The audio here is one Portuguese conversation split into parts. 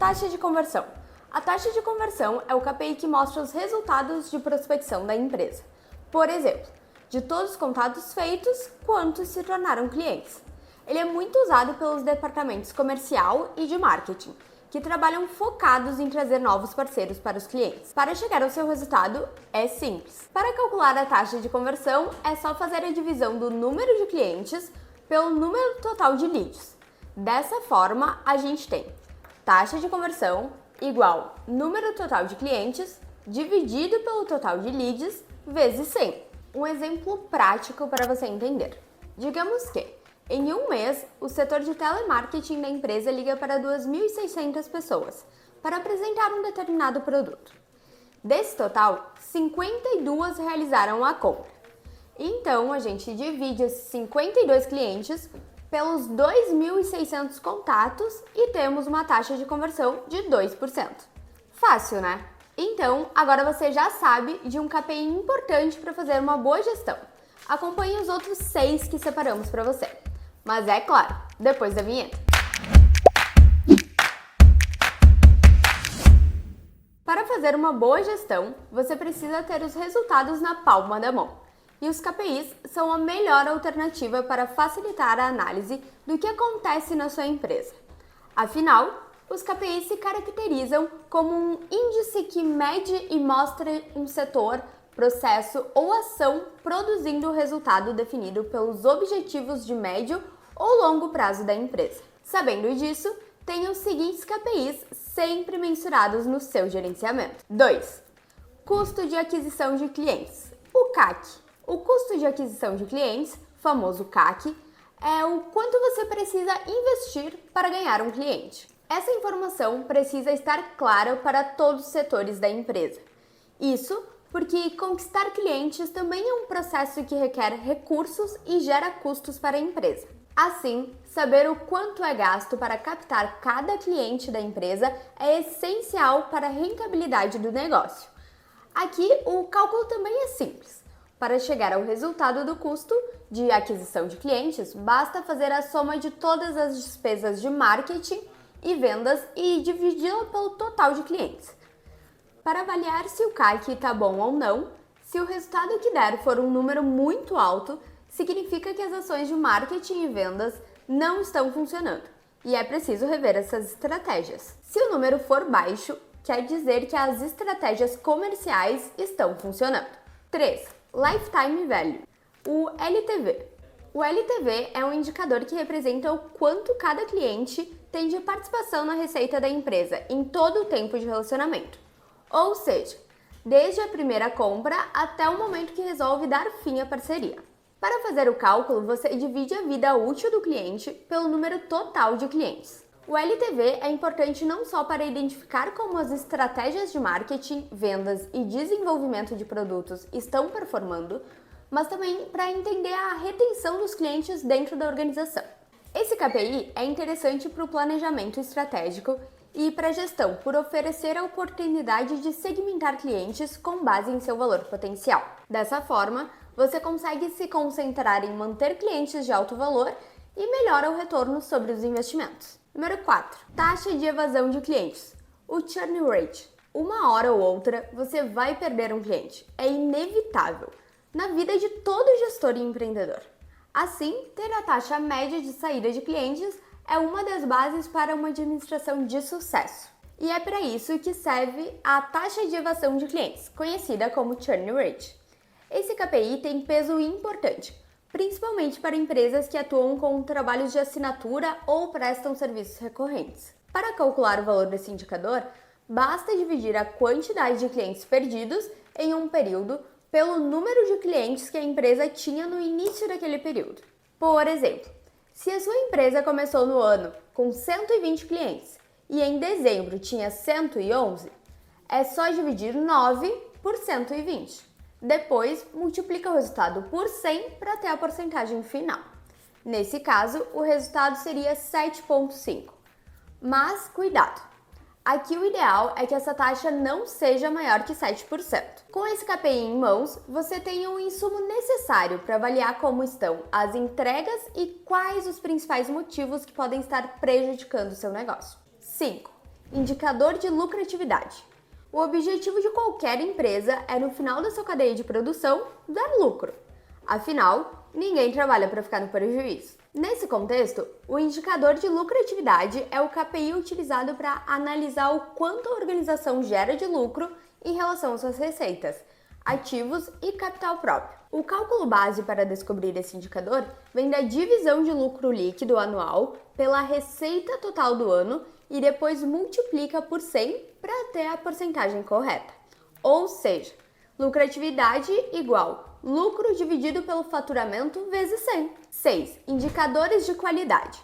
Taxa de conversão. A taxa de conversão é o KPI que mostra os resultados de prospecção da empresa. Por exemplo, de todos os contatos feitos, quantos se tornaram clientes. Ele é muito usado pelos departamentos comercial e de marketing, que trabalham focados em trazer novos parceiros para os clientes. Para chegar ao seu resultado, é simples. Para calcular a taxa de conversão, é só fazer a divisão do número de clientes pelo número total de leads. Dessa forma, a gente tem taxa de conversão igual número total de clientes dividido pelo total de leads vezes 100. Um exemplo prático para você entender. Digamos que, em um mês, o setor de telemarketing da empresa liga para 2.600 pessoas para apresentar um determinado produto. Desse total, 52 realizaram a compra. Então, a gente divide esses 52 clientes pelos 2.600 contatos e temos uma taxa de conversão de 2%. Fácil, né? Então, agora você já sabe de um KPI importante para fazer uma boa gestão. Acompanhe os outros 6 que separamos para você. Mas é claro, depois da vinheta. Para fazer uma boa gestão, você precisa ter os resultados na palma da mão. E os KPIs são a melhor alternativa para facilitar a análise do que acontece na sua empresa. Afinal, os KPIs se caracterizam como um índice que mede e mostra um setor, processo ou ação produzindo o resultado definido pelos objetivos de médio ou longo prazo da empresa. Sabendo disso, tenha os seguintes KPIs sempre mensurados no seu gerenciamento. 2. Custo de aquisição de clientes, o CAC. O custo de aquisição de clientes, famoso CAC, é o quanto você precisa investir para ganhar um cliente. Essa informação precisa estar clara para todos os setores da empresa. Isso porque conquistar clientes também é um processo que requer recursos e gera custos para a empresa. Assim, saber o quanto é gasto para captar cada cliente da empresa é essencial para a rentabilidade do negócio. Aqui, o cálculo também é simples. Para chegar ao resultado do custo de aquisição de clientes, basta fazer a soma de todas as despesas de marketing e vendas e dividi-la pelo total de clientes. Para avaliar se o CAC está bom ou não, se o resultado que der for um número muito alto, significa que as ações de marketing e vendas não estão funcionando e é preciso rever essas estratégias. Se o número for baixo, quer dizer que as estratégias comerciais estão funcionando. 3. Lifetime Value, o LTV. O LTV é um indicador que representa o quanto cada cliente tem de participação na receita da empresa em todo o tempo de relacionamento. Ou seja, desde a primeira compra até o momento que resolve dar fim à parceria. Para fazer o cálculo, você divide a vida útil do cliente pelo número total de clientes. O LTV é importante não só para identificar como as estratégias de marketing, vendas e desenvolvimento de produtos estão performando, mas também para entender a retenção dos clientes dentro da organização. Esse KPI é interessante para o planejamento estratégico e para a gestão, por oferecer a oportunidade de segmentar clientes com base em seu valor potencial. Dessa forma, você consegue se concentrar em manter clientes de alto valor e melhora o retorno sobre os investimentos. Número 4. Taxa de evasão de clientes, o churn rate. Uma hora ou outra, você vai perder um cliente. É inevitável na vida de todo gestor e empreendedor. Assim, ter a taxa média de saída de clientes é uma das bases para uma administração de sucesso. E é para isso que serve a taxa de evasão de clientes, conhecida como churn rate. Esse KPI tem peso importante, principalmente para empresas que atuam com trabalhos de assinatura ou prestam serviços recorrentes. Para calcular o valor desse indicador, basta dividir a quantidade de clientes perdidos em um período pelo número de clientes que a empresa tinha no início daquele período. Por exemplo, se a sua empresa começou no ano com 120 clientes e em dezembro tinha 111, é só dividir 9 por 120. Depois, multiplica o resultado por 100 para ter a porcentagem final. Nesse caso, o resultado seria 7,5. Mas, cuidado! Aqui o ideal é que essa taxa não seja maior que 7%. Com esse KPI em mãos, você tem o insumo necessário para avaliar como estão as entregas e quais os principais motivos que podem estar prejudicando o seu negócio. 5. Indicador de lucratividade. O objetivo de qualquer empresa é, no final da sua cadeia de produção, dar lucro. Afinal, ninguém trabalha para ficar no prejuízo. Nesse contexto, o indicador de lucratividade é o KPI utilizado para analisar o quanto a organização gera de lucro em relação às suas receitas, ativos e capital próprio. O cálculo base para descobrir esse indicador vem da divisão de lucro líquido anual pela receita total do ano e depois multiplica por 100 para ter a porcentagem correta. Ou seja, lucratividade igual lucro dividido pelo faturamento vezes 100. 6. Indicadores de qualidade.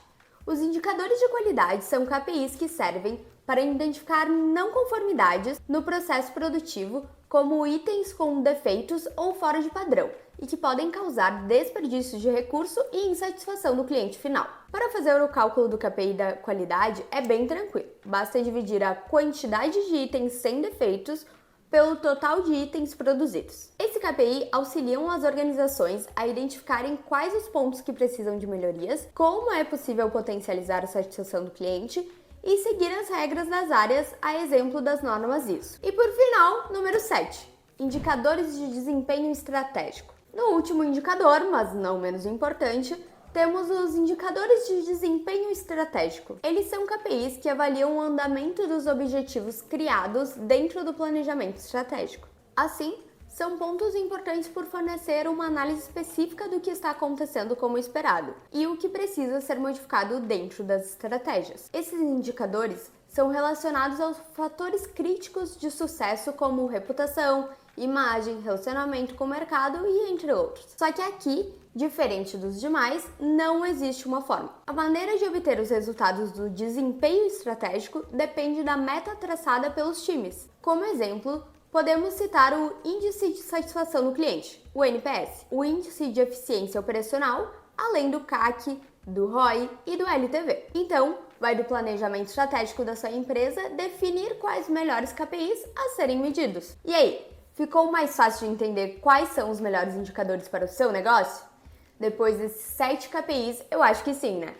Os indicadores de qualidade são KPIs que servem para identificar não conformidades no processo produtivo, como itens com defeitos ou fora de padrão, e que podem causar desperdício de recurso e insatisfação do cliente final. Para fazer o cálculo do KPI da qualidade é bem tranquilo, basta dividir a quantidade de itens sem defeitos pelo total de itens produzidos. Esse KPI auxilia as organizações a identificarem quais os pontos que precisam de melhorias, como é possível potencializar a satisfação do cliente e seguir as regras das áreas, a exemplo das normas ISO. E por final, número 7, indicadores de desempenho estratégico. No último indicador, mas não menos importante, temos os indicadores de desempenho estratégico. Eles são KPIs que avaliam o andamento dos objetivos criados dentro do planejamento estratégico. Assim, são pontos importantes por fornecer uma análise específica do que está acontecendo como esperado e o que precisa ser modificado dentro das estratégias. Esses indicadores são relacionados aos fatores críticos de sucesso como reputação, imagem, relacionamento com o mercado e entre outros. Só que aqui, diferente dos demais, não existe uma fórmula. A maneira de obter os resultados do desempenho estratégico depende da meta traçada pelos times. Como exemplo, podemos citar o Índice de Satisfação do Cliente, o NPS, o Índice de Eficiência Operacional, além do CAC, do ROI e do LTV. Então, vai do planejamento estratégico da sua empresa definir quais melhores KPIs a serem medidos. E aí, ficou mais fácil de entender quais são os melhores indicadores para o seu negócio? Depois desses 7 KPIs, eu acho que sim, né?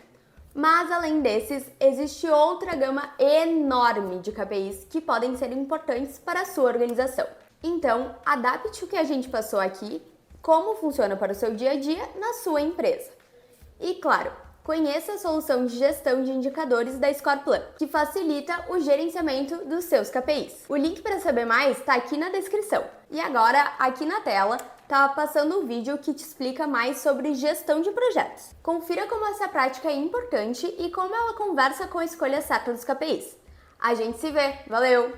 Mas além desses, existe outra gama enorme de KPIs que podem ser importantes para a sua organização. Então, adapte o que a gente passou aqui, como funciona para o seu dia a dia na sua empresa. E claro, conheça a solução de gestão de indicadores da Scoreplan, que facilita o gerenciamento dos seus KPIs. O link para saber mais está aqui na descrição. E agora, aqui na tela, tá passando um vídeo que te explica mais sobre gestão de projetos. Confira como essa prática é importante e como ela conversa com a escolha certa dos KPIs. A gente se vê, valeu!